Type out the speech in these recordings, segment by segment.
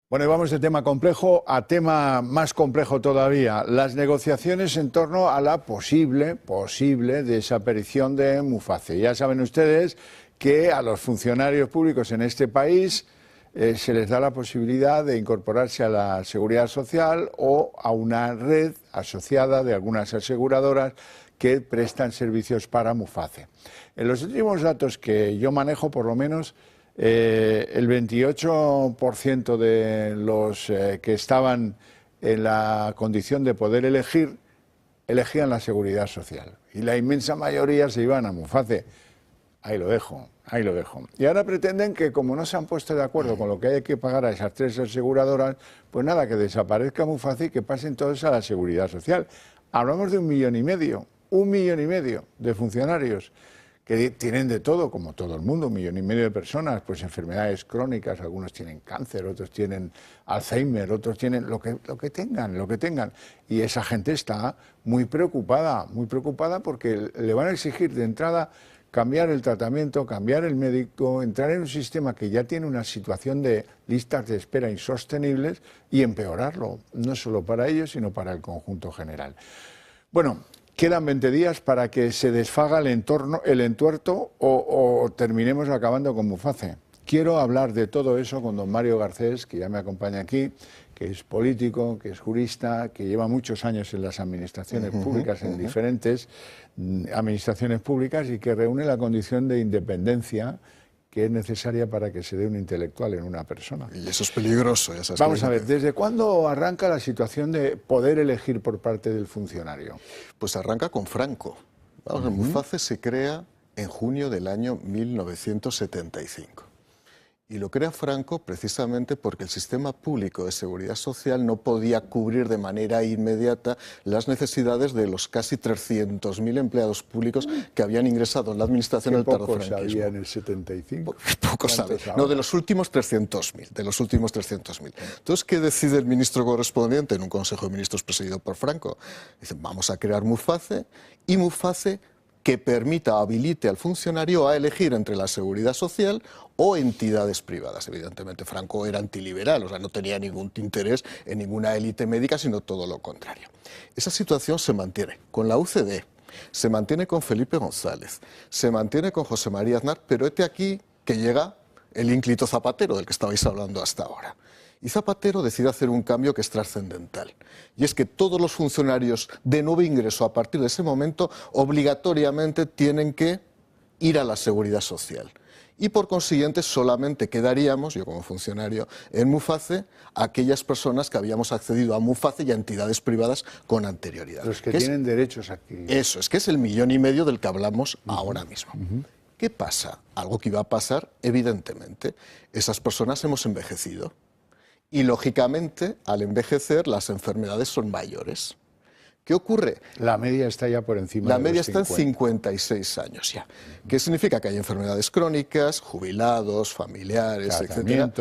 Bueno, y vamos de tema complejo a tema más complejo todavía. Las negociaciones en torno a la posible desaparición de Muface. Ya saben ustedes que a los funcionarios públicos en este país se les da la posibilidad de incorporarse a la Seguridad Social o a una red asociada de algunas aseguradoras que prestan servicios para Muface. En los últimos datos que yo manejo, por lo menos, el 28% de los que estaban en la condición de poder elegir, elegían la Seguridad Social. Y la inmensa mayoría se iban a Muface. Ahí lo dejo, ahí lo dejo. Y ahora pretenden que, como no se han puesto de acuerdo con lo que hay que pagar a esas tres aseguradoras, pues nada, que desaparezca Muface y que pasen todos a la Seguridad Social. Hablamos de 1,5 millones de funcionarios que tienen de todo, como todo el mundo, 1,5 millones de personas, pues enfermedades crónicas, algunos tienen cáncer, otros tienen Alzheimer, otros tienen lo que tengan. Y esa gente está muy preocupada porque le van a exigir de entrada cambiar el tratamiento, cambiar el médico, entrar en un sistema que ya tiene una situación de listas de espera insostenibles y empeorarlo, no solo para ellos, sino para el conjunto general. Bueno, quedan 20 días para que se desfaga el entuerto o terminemos acabando con Muface. Quiero hablar de todo eso con don Mario Garcés, que ya me acompaña aquí, que es político, que es jurista, que lleva muchos años en las administraciones públicas, en diferentes administraciones públicas, y que reúne la condición de independencia que es necesaria para que se dé un intelectual en una persona. Y eso es peligroso. Vamos a ver, ¿desde cuándo arranca la situación de poder elegir por parte del funcionario? Pues arranca con Franco. Vamos, Muface se crea en junio del año 1975. Y lo crea Franco precisamente porque el sistema público de seguridad social no podía cubrir de manera inmediata las necesidades de los casi 300.000 empleados públicos que habían ingresado en la administración del tardofranquismo. ¿Poco sabía en el 75? Poco sabe. No, de los últimos 300.000, de los últimos 300.000. Entonces, ¿qué decide el ministro correspondiente en un Consejo de Ministros presidido por Franco? Dicen, vamos a crear Muface, y Muface que permita, habilite al funcionario a elegir entre la seguridad social o entidades privadas. Evidentemente, Franco era antiliberal, o sea, no tenía ningún interés en ninguna élite médica, sino todo lo contrario. Esa situación se mantiene con la UCD, se mantiene con Felipe González, se mantiene con José María Aznar, pero hete aquí que llega el ínclito Zapatero, del que estabais hablando hasta ahora. Y Zapatero decide hacer un cambio que es trascendental. Y es que todos los funcionarios de nuevo ingreso a partir de ese momento obligatoriamente tienen que ir a la Seguridad Social. Y por consiguiente solamente quedaríamos, yo como funcionario, en Muface, aquellas personas que habíamos accedido a Muface y a entidades privadas con anterioridad. Los que tienen derechos aquí. Eso, es que es el 1,5 millones del que hablamos ahora mismo. ¿Qué pasa? Algo que iba a pasar, evidentemente. Esas personas hemos envejecido. Y, lógicamente, al envejecer, las enfermedades son mayores. ¿Qué ocurre? La media está ya por encima de los 50. La media está en 56 años ya. ¿Qué significa? Que hay enfermedades crónicas, jubilados, familiares, etc.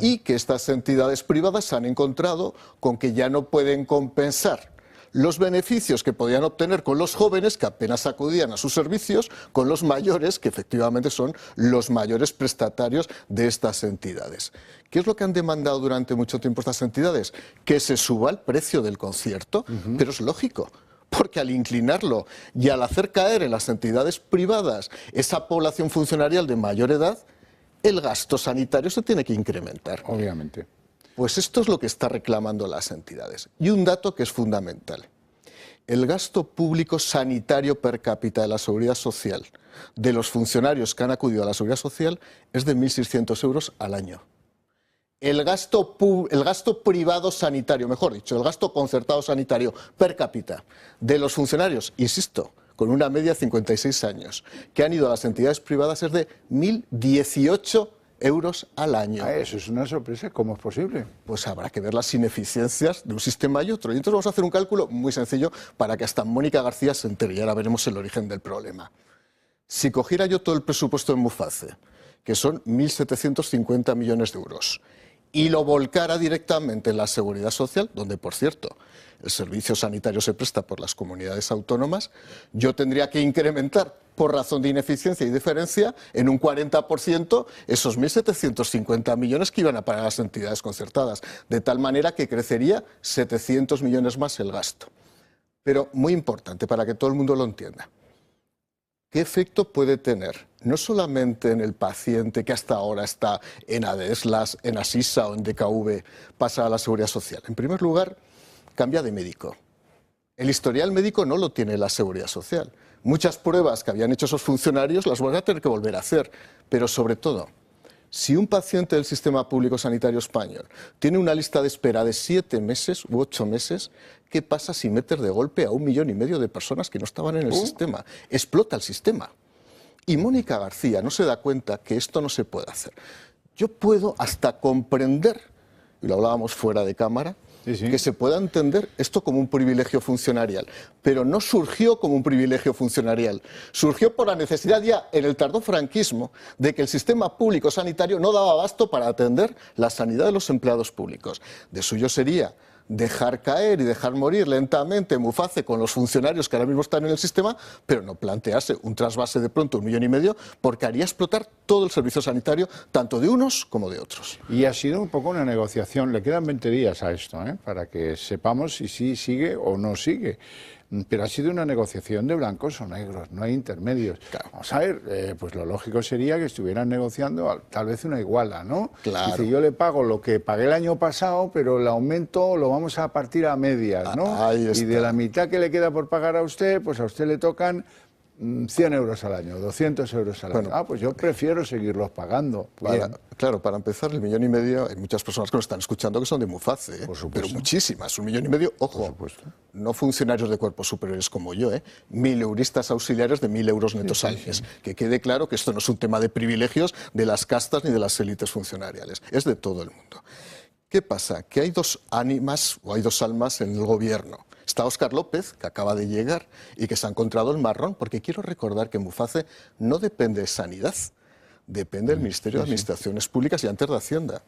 Y que estas entidades privadas se han encontrado con que ya no pueden compensar los beneficios que podían obtener con los jóvenes que apenas acudían a sus servicios, con los mayores, que efectivamente son los mayores prestatarios de estas entidades. ¿Qué es lo que han demandado durante mucho tiempo estas entidades? Que se suba el precio del concierto, pero es lógico. Porque al inclinarlo y al hacer caer en las entidades privadas esa población funcionarial de mayor edad, el gasto sanitario se tiene que incrementar. Obviamente. Pues esto es lo que están reclamando las entidades. Y un dato que es fundamental. El gasto público sanitario per cápita de la Seguridad Social de los funcionarios que han acudido a la Seguridad Social es de 1.600 euros al año. El gasto privado sanitario, mejor dicho, el gasto concertado sanitario per cápita de los funcionarios, insisto, con una media de 56 años, que han ido a las entidades privadas es de 1.018 euros al año. Eso es una sorpresa. ¿Cómo es posible? Pues habrá que ver las ineficiencias de un sistema y otro. Y entonces vamos a hacer un cálculo muy sencillo para que hasta Mónica García se entere y ahora veremos el origen del problema. Si cogiera yo todo el presupuesto de Muface, que son 1.750 millones de euros, y lo volcara directamente en la Seguridad Social, donde, por cierto, el servicio sanitario se presta por las comunidades autónomas, yo tendría que incrementar por razón de ineficiencia y diferencia en un 40% esos 1.750 millones que iban a pagar las entidades concertadas, de tal manera que crecería 700 millones más el gasto. Pero muy importante, para que todo el mundo lo entienda, ¿qué efecto puede tener? No solamente en el paciente que hasta ahora está en ADESLAS, en Asisa o en DKV, pasa a la Seguridad Social. En primer lugar, cambia de médico. El historial médico no lo tiene la Seguridad Social. Muchas pruebas que habían hecho esos funcionarios las van a tener que volver a hacer. Pero sobre todo, si un paciente del sistema público sanitario español tiene una lista de espera de 7 meses u 8 meses, ¿qué pasa si metes de golpe a 1,5 millones de personas que no estaban en el sistema? Explota el sistema. Y Mónica García no se da cuenta que esto no se puede hacer. Yo puedo hasta comprender, y lo hablábamos fuera de cámara, que se pueda entender esto como un privilegio funcionarial, pero no surgió como un privilegio funcionarial, surgió por la necesidad ya en el tardofranquismo de que el sistema público sanitario no daba abasto para atender la sanidad de los empleados públicos. De suyo sería dejar caer y dejar morir lentamente Muface con los funcionarios que ahora mismo están en el sistema, pero no plantearse un trasvase de pronto 1,5 millones, porque haría explotar todo el servicio sanitario, tanto de unos como de otros. Y ha sido un poco una negociación, le quedan 20 días a esto, para que sepamos si sí sigue o no sigue. Pero ha sido una negociación de blancos o negros, no hay intermedios. Claro. Vamos a ver, pues lo lógico sería que estuvieran negociando tal vez una iguala, ¿no? Claro. Dice, yo le pago lo que pagué el año pasado, pero el aumento lo vamos a partir a medias, ¿no? Ahí está. Y de la mitad que le queda por pagar a usted, pues a usted le tocan 100 euros al año, 200 euros al año. Pues yo prefiero seguirlos pagando. Claro, para empezar, 1,5 millones, hay muchas personas que nos están escuchando que son de Muface, Por supuesto. pero muchísimas, 1,5 millones, ojo, no funcionarios de cuerpos superiores como yo, 1.000 euristas auxiliares de 1.000 euros netos al mes. Que quede claro que esto no es un tema de privilegios de las castas ni de las élites funcionariales, es de todo el mundo. ¿Qué pasa? Que hay dos ánimas o hay dos almas en el gobierno. Está Óscar López, que acaba de llegar y que se ha encontrado el marrón, porque quiero recordar que Muface no depende de Sanidad, depende del Ministerio de Administraciones Públicas y antes de Hacienda.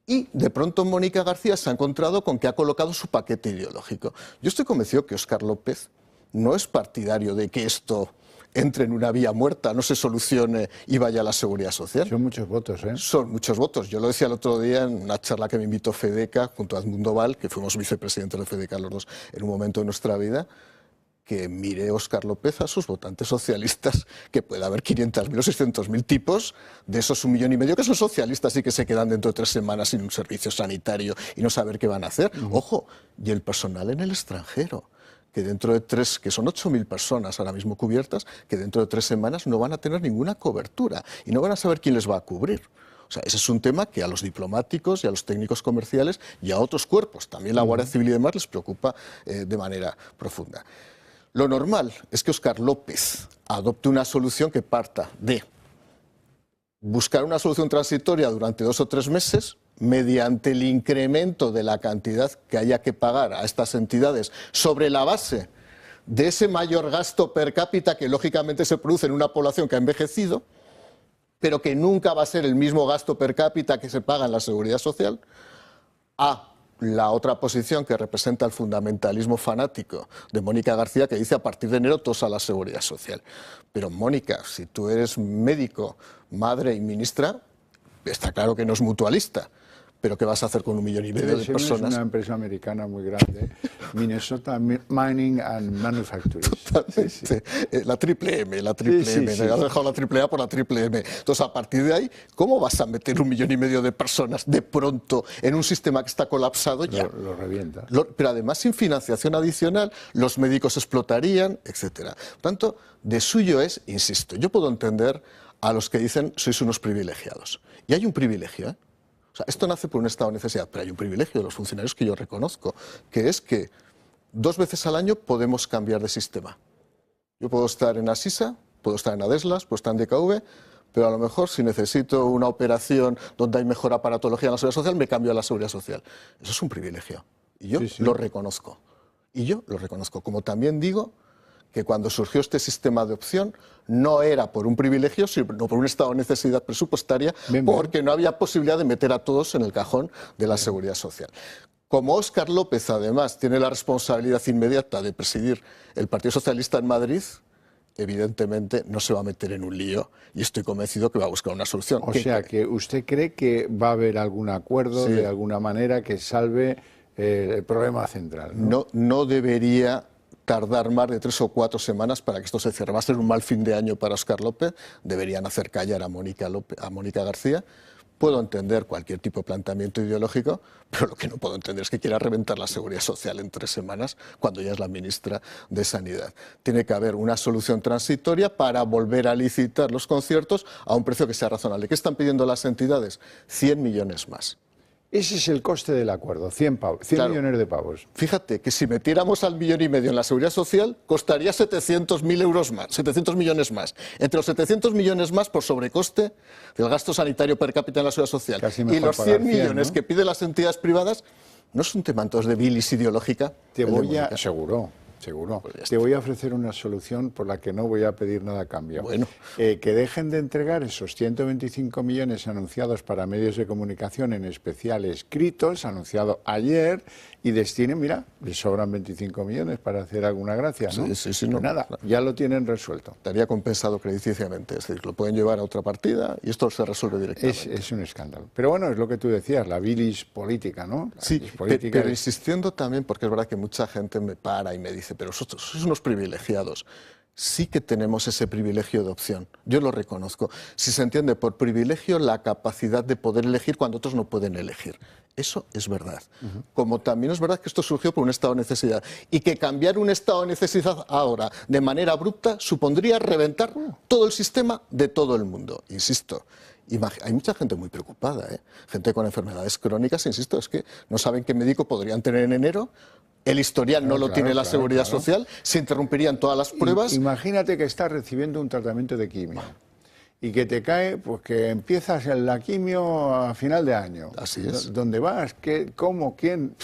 Y de pronto Mónica García se ha encontrado con que ha colocado su paquete ideológico. Yo estoy convencido que Óscar López no es partidario de que esto entre en una vía muerta, no se solucione y vaya a la Seguridad Social. Son muchos votos, ¿eh? Son muchos votos. Yo lo decía el otro día en una charla que me invitó FEDECA junto a Edmundo Val, que fuimos vicepresidentes de FEDECA los dos en un momento de nuestra vida, que mire Óscar López a sus votantes socialistas, que puede haber 500.000 o 600.000 tipos de esos 1,5 millones que son socialistas y que se quedan dentro de 3 semanas sin un servicio sanitario y no saber qué van a hacer. Ojo, y el personal en el extranjero, que dentro de 3, que son 8.000 personas ahora mismo cubiertas, que dentro de 3 semanas no van a tener ninguna cobertura y no van a saber quién les va a cubrir. O sea, ese es un tema que a los diplomáticos y a los técnicos comerciales y a otros cuerpos, también la Guardia Civil y demás, les preocupa de manera profunda. Lo normal es que Óscar López adopte una solución que parta de buscar una solución transitoria durante 2 o 3 meses, mediante el incremento de la cantidad que haya que pagar a estas entidades sobre la base de ese mayor gasto per cápita que lógicamente se produce en una población que ha envejecido, pero que nunca va a ser el mismo gasto per cápita que se paga en la Seguridad Social, a la otra posición que representa el fundamentalismo fanático de Mónica García, que dice a partir de enero todos a la Seguridad Social. Pero Mónica, si tú eres médico, madre y ministra, está claro que no es mutualista. Pero ¿qué vas a hacer con 1,5 millones de personas? Es una empresa americana muy grande, Minnesota Mining and Manufacturing. Totalmente. La triple M. Me has dejado la triple A por la triple M. Entonces, a partir de ahí, ¿cómo vas a meter 1,5 millones de personas de pronto en un sistema que está colapsado ya? Lo revienta. Pero además, sin financiación adicional, los médicos explotarían, etcétera. Por tanto, de suyo es, insisto, yo puedo entender a los que dicen sois unos privilegiados. Y hay un privilegio, ¿eh? O sea, esto nace por un estado de necesidad, pero hay un privilegio de los funcionarios que yo reconozco, que es que 2 veces al año podemos cambiar de sistema. Yo puedo estar en Asisa, puedo estar en ADESLAS, puedo estar en DKV, pero a lo mejor si necesito una operación donde hay mejor aparatología en la Seguridad Social, me cambio a la Seguridad Social. Eso es un privilegio. Y yo lo reconozco. Y yo lo reconozco. Como también digo que cuando surgió este sistema de opción no era por un privilegio, sino por un estado de necesidad presupuestaria, porque no había posibilidad de meter a todos en el cajón de la Seguridad Social. Como Óscar López, además, tiene la responsabilidad inmediata de presidir el Partido Socialista en Madrid, evidentemente no se va a meter en un lío y estoy convencido que va a buscar una solución. O sea, que usted cree que va a haber algún acuerdo Sí. de alguna manera que salve el problema central, ¿no? No debería tardar más de 3 o 4 semanas para que esto se cierre. Va a ser un mal fin de año para Óscar López, deberían hacer callar a Mónica García. Puedo entender cualquier tipo de planteamiento ideológico, pero lo que no puedo entender es que quiera reventar la seguridad social en 3 semanas cuando ya es la ministra de Sanidad. Tiene que haber una solución transitoria para volver a licitar los conciertos a un precio que sea razonable. ¿Qué están pidiendo las entidades? 100 millones más. Ese es el coste del acuerdo, 100 Claro. millones de pavos. Fíjate que si metiéramos al 1,5 millones en la seguridad social, costaría 700.000 euros más, 700 millones más. Entre los 700 millones más por sobrecoste del gasto sanitario per cápita en la seguridad social Casi y mejor los pagar 100 millones ¿no? que piden las entidades privadas, ¿no es un tema entonces de bilis ideológica? Te El de voy a, Mónica. seguro, Pues ya te voy a ofrecer una solución por la que no voy a pedir nada a cambio. Bueno. Que dejen de entregar esos 125 millones anunciados para medios de comunicación, en especial escritos, anunciado ayer, y destinen, mira, les sobran 25 millones para hacer alguna gracia, ¿no? Sí, Pues nada, ya lo tienen resuelto. Estaría compensado crediticiamente, es decir, lo pueden llevar a otra partida y esto se resuelve directamente. Es un escándalo. Pero bueno, es lo que tú decías, la bilis política, ¿no? La Sí, bilis política pero es- insistiendo también, porque es verdad que mucha gente me para y me dice, pero vosotros sois unos privilegiados. Sí que tenemos ese privilegio de opción, yo lo reconozco. Si se entiende por privilegio la capacidad de poder elegir cuando otros no pueden elegir. Eso es verdad. Como también es verdad que esto surgió por un estado de necesidad y que cambiar un estado de necesidad ahora de manera abrupta supondría reventar todo el sistema de todo el mundo. Insisto, hay mucha gente muy preocupada, ¿eh? Gente con enfermedades crónicas, insisto, es que no saben qué médico podrían tener en enero. El historial no lo tiene la Seguridad Social, se interrumpirían todas las pruebas. Imagínate que estás recibiendo un tratamiento de quimio y que te cae, pues que empiezas en la quimio a final de año. Así es. ¿Dónde vas? ¿Qué, cómo? ¿Quién?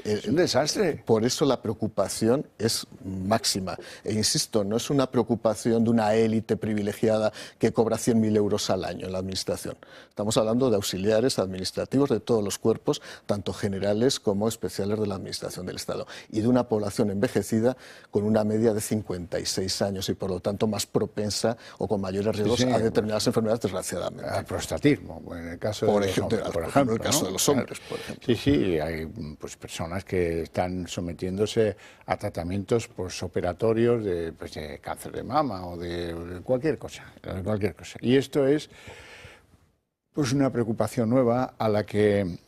Es un desastre. Por eso la preocupación es máxima. E insisto, no es una preocupación de una élite privilegiada que cobra 100.000 euros al año en la Administración. Estamos hablando de auxiliares administrativos de todos los cuerpos, tanto generales como especiales de la Administración del Estado, y de una población envejecida con una media de 56 años y por lo tanto más propensa o con mayores riesgos Sí, a determinadas enfermedades, desgraciadamente. Al prostatismo, en el caso Por de los ejemplo, hombres, por por ejemplo. el caso ¿no? de los hombres, por ejemplo. Sí, sí, hay pues, personas que están sometiéndose a tratamientos posoperatorios de cáncer de mama o de cualquier cosa, Y esto es pues una preocupación nueva a la que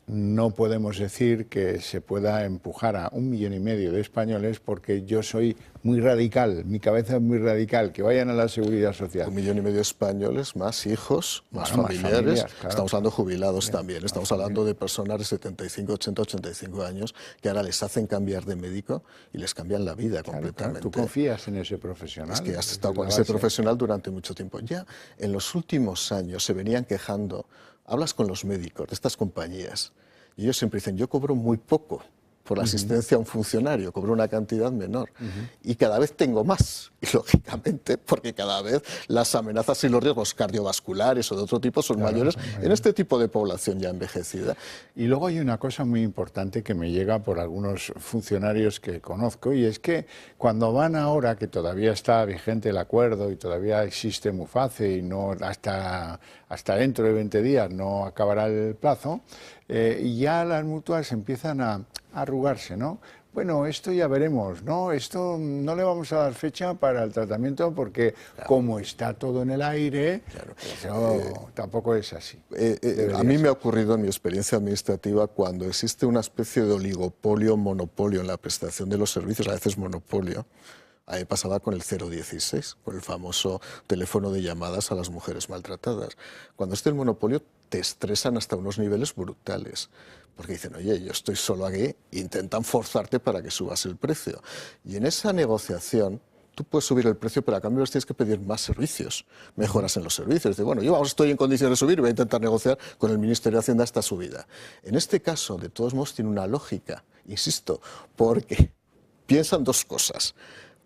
no podemos decir que se pueda empujar a 1,5 millones de españoles porque yo soy muy radical, mi cabeza es muy radical, que vayan a la Seguridad Social. 1,5 millones de españoles, más hijos, más Bueno, más familiares. familias, claro. Estamos hablando de jubilados también. Estamos hablando de personas de 75, 80, 85 años que ahora les hacen cambiar de médico y les cambian la vida completamente. ¿Tú confías en ese profesional? Es que has estado Es con la ese base. profesional durante mucho tiempo. Ya en los últimos años se venían quejando, hablas con los médicos de estas compañías y ellos siempre dicen, yo cobro muy poco por la asistencia a un funcionario, cobro una cantidad menor y cada vez tengo más. Y lógicamente, porque cada vez las amenazas y los riesgos cardiovasculares o de otro tipo son mayores en este tipo de población ya envejecida. Y luego hay una cosa muy importante que me llega por algunos funcionarios que conozco y es que cuando van ahora, que todavía está vigente el acuerdo y todavía existe Muface y no hasta dentro de 20 días no acabará el plazo, y ya las mutuas empiezan a arrugarse, ¿no? Bueno, esto ya veremos, ¿no? Esto no le vamos a dar fecha para el tratamiento porque como está todo en el aire, eso tampoco es así. A mí me ha ocurrido en mi experiencia administrativa cuando existe una especie de oligopolio, monopolio en la prestación de los servicios, a veces monopolio. A mí pasaba con el 016, con el famoso teléfono de llamadas a las mujeres maltratadas. Cuando esté el monopolio te estresan hasta unos niveles brutales, porque dicen, oye, yo estoy solo aquí, e intentan forzarte para que subas el precio. Y en esa negociación tú puedes subir el precio, pero a cambio tienes que pedir más servicios, mejoras en los servicios. Dice, bueno, yo estoy en condiciones de subir y voy a intentar negociar con el Ministerio de Hacienda esta subida. En este caso, de todos modos, tiene una lógica, insisto, porque piensan dos cosas.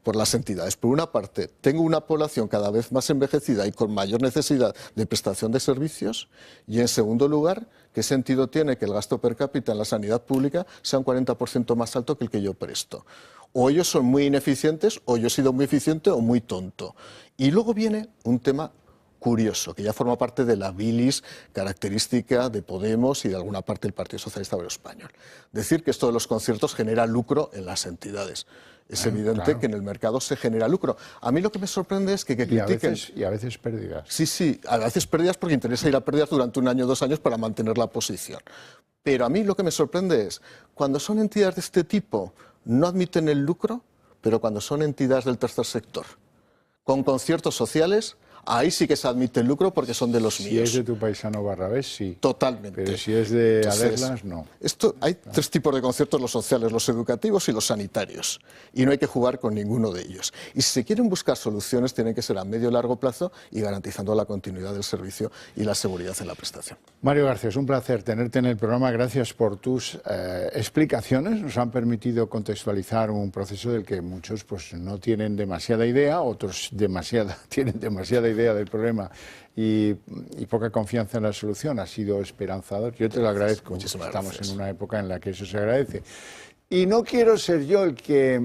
por las entidades. Por una parte, tengo una población cada vez más envejecida y con mayor necesidad de prestación de servicios, y en segundo lugar, ¿qué sentido tiene que el gasto per cápita en la sanidad pública sea un 40% más alto que el que yo presto? O ellos son muy ineficientes, o yo he sido muy eficiente o muy tonto. Y luego viene un tema curioso, que ya forma parte de la bilis característica de Podemos y de alguna parte del Partido Socialista Obrero Español. Decir que esto de los conciertos genera lucro en las entidades. Es evidente que en el mercado se genera lucro. A mí lo que me sorprende es que critiquen... Y a veces pérdidas. Sí, a veces pérdidas porque interesa ir a pérdidas durante 1 año o 2 años para mantener la posición. Pero a mí lo que me sorprende es, cuando son entidades de este tipo, no admiten el lucro, pero cuando son entidades del tercer sector, con conciertos sociales, ahí sí que se admite el lucro porque son de los míos. Si es de tu paisano Barrabés, sí. Totalmente. Pero si es de Aderlas, no. Hay 3 tipos de conciertos, los sociales, los educativos y los sanitarios. Y no hay que jugar con ninguno de ellos. Y si se quieren buscar soluciones, tienen que ser a medio y largo plazo y garantizando la continuidad del servicio y la seguridad en la prestación. Mario García, es un placer tenerte en el programa. Gracias por tus explicaciones. Nos han permitido contextualizar un proceso del que muchos pues, no tienen demasiada idea, otros tienen demasiada idea del problema y poca confianza en la solución. Ha sido esperanzador. Yo te lo agradezco. Muchísimas Estamos gracias. en una época en la que eso se agradece. Y no quiero ser yo el que